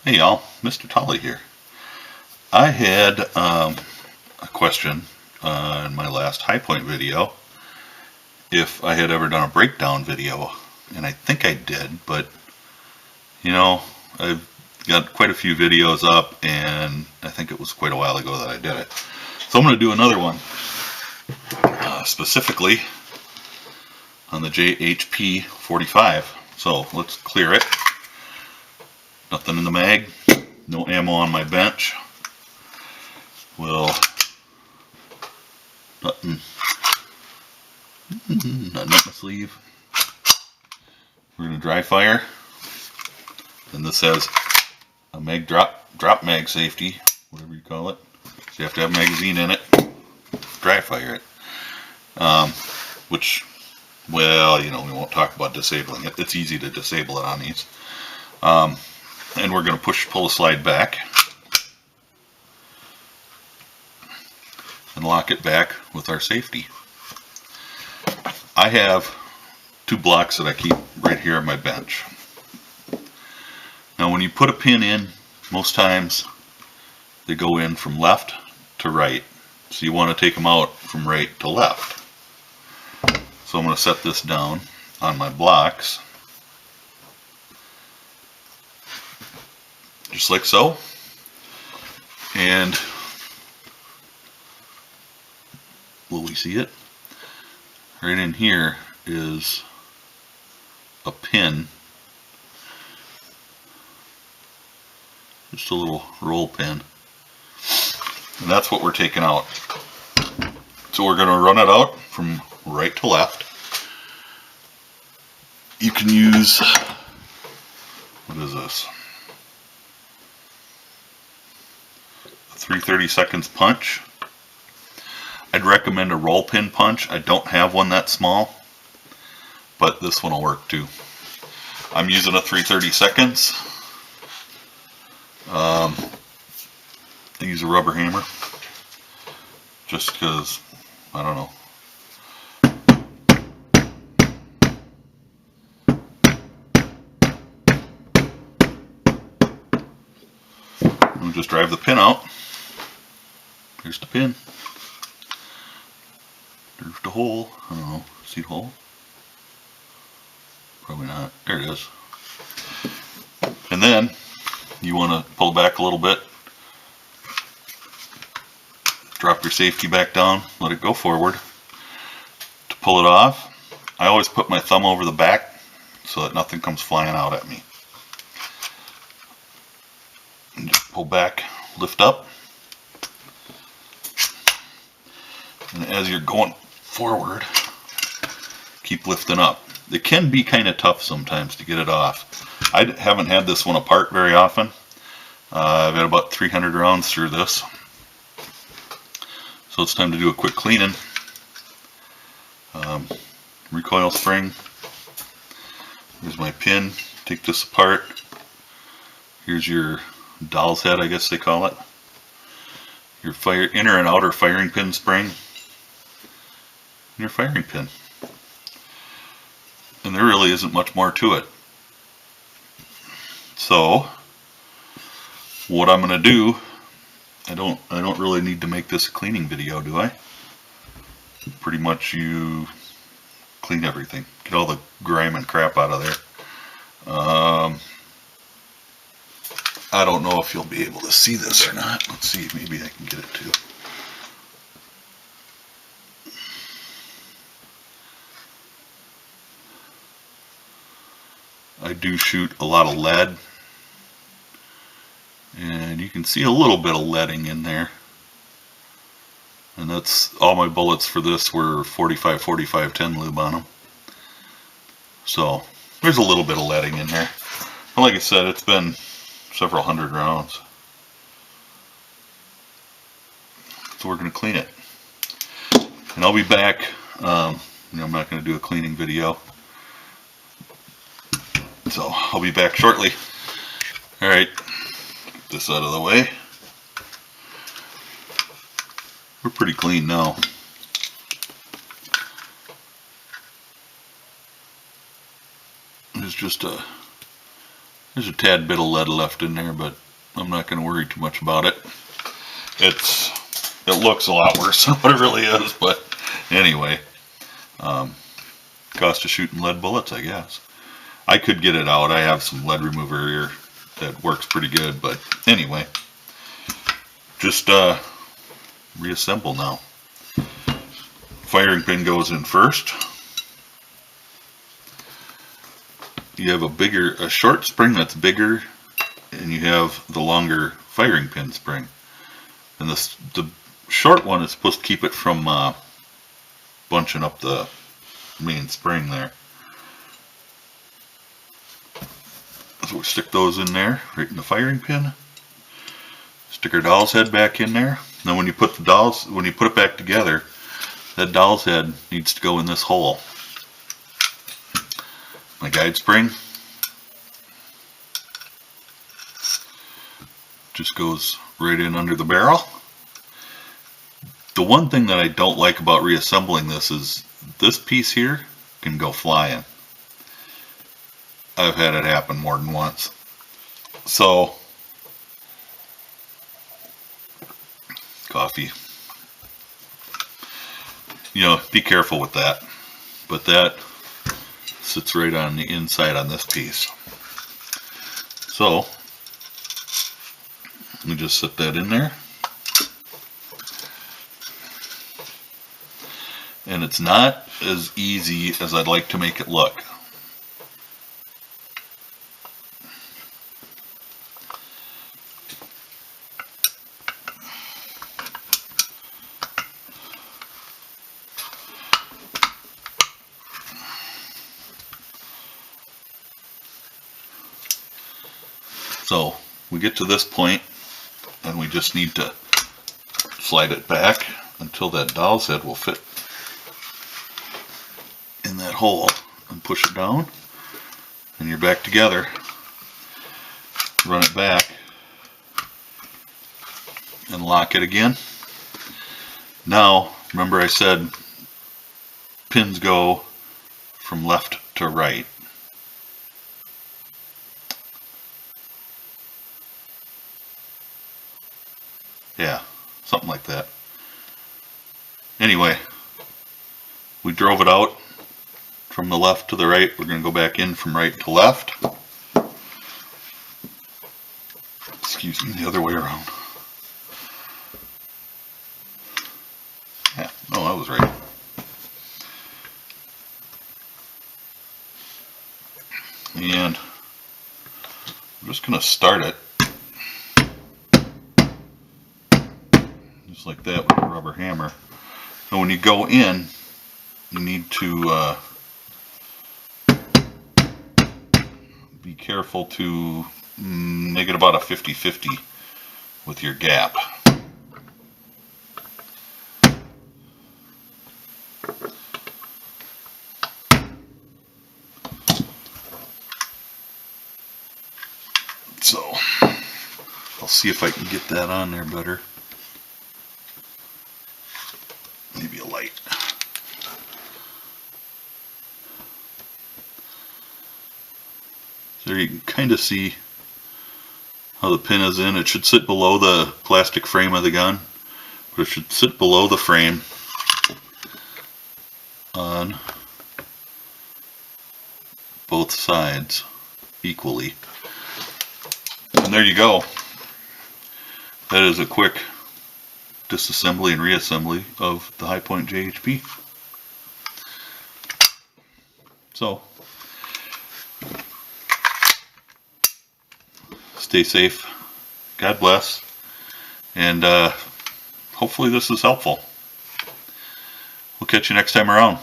Hey y'all, Mr. Tolly here. I had a question in my last High Point video if I had ever done a breakdown video, and I think I did, but you know, I've got quite a few videos up, and I think it was quite a while ago that I did it. So I'm going to do another one, specifically on the JHP 45. So let's clear it. Nothing in the mag, no ammo on my bench. Nothing up my sleeve. We're going to dry fire. And this has a mag drop mag safety, whatever you call it. So you have to have a magazine in it. Dry fire it. Which, well, you know, we won't talk about disabling it. It's easy to disable it on these. And we're going to pull the slide back and lock it back with our safety. I have two blocks that I keep right here on my bench. Now when you put a pin in, most times they go in from left to right. So you want to take them out from right to left. So I'm going to set this down on my blocks, just like so. And will we see it? Right in here is a pin, just a little roll pin, and that's what we're taking out. So we're going to run it out from right to left. You can use, what is this, a 3/32 punch. I'd recommend a roll pin punch. I don't have one that small, but this one will work too. I'm using a 3/32. I use a rubber hammer just because, I don't know. We'll just drive the pin out. Here's the pin. There's the hole. I don't know. See the hole? Probably not. There it is. And then you want to pull back a little bit. Drop your safety back down. Let it go forward. To pull it off, I always put my thumb over the back so that nothing comes flying out at me. And just pull back, lift up. And as you're going forward, keep lifting up. It can be kind of tough sometimes to get it off. I haven't had this one apart very often. I've had about 300 rounds through this. So it's time to do a quick cleaning. Recoil spring. Here's my pin. Take this apart. Here's your doll's head, I guess they call it. Your inner and outer firing pin spring. And your firing pin. And there really isn't much more to it. So what I'm going to do, I don't really need to make this a cleaning video, do I? Pretty much you clean everything. Get all the grime and crap out of there. I don't know if you'll be able to see this or not. Let's see, maybe I can get it too. I do shoot a lot of lead, and you can see a little bit of leading in there. And that's all my bullets for this were 45-45-10 lube on them. So there's a little bit of leading in there. But like I said, it's been several hundred rounds. So we're going to clean it. And I'll be back. I'm not going to do a cleaning video. So I'll be back shortly. Alright, get this out of the way. We're pretty clean now. There's just a There's a tad bit of lead left in there, but I'm not going to worry too much about it. It looks a lot worse than what it really is, but anyway, cost of shooting lead bullets, I guess. I could get it out. I have some lead remover here that works pretty good, but anyway, just reassemble now. Firing pin goes in first. You have a short spring that's bigger, and you have the longer firing pin spring. And the short one is supposed to keep it from bunching up the main spring there. So we stick those in there, right in the firing pin. Stick our doll's head back in there. Now when you put it back together, that doll's head needs to go in this hole. My guide spring just goes right in under the barrel. The one thing that I don't like about reassembling this is this piece here can go flying. I've had it happen more than once. So, coffee. You know, be careful with that. But that sits right on the inside on this piece. So, we just set that in there. And it's not as easy as I'd like to make it look. So we get to this point and we just need to slide it back until that doll's head will fit in that hole and push it down, and you're back together. Run it back and lock it again. Now remember I said pins go from left to right. Yeah, something like that. Anyway, we drove it out from the left to the right. We're going to go back in from right to left. Excuse me, the other way around. Yeah, no, I was right. And I'm just going to start it just like that with a rubber hammer. And when you go in, you need to be careful to make it about a 50-50 with your gap. So I'll see if I can get that on there better. Maybe a light. So you can kind of see how the pin is in. It should sit below the plastic frame of the gun, but it should sit below the frame on both sides equally. And there you go. That is a quick disassembly and reassembly of the Hi Point JHP. So, stay safe, God bless, and hopefully this is helpful. We'll catch you next time around.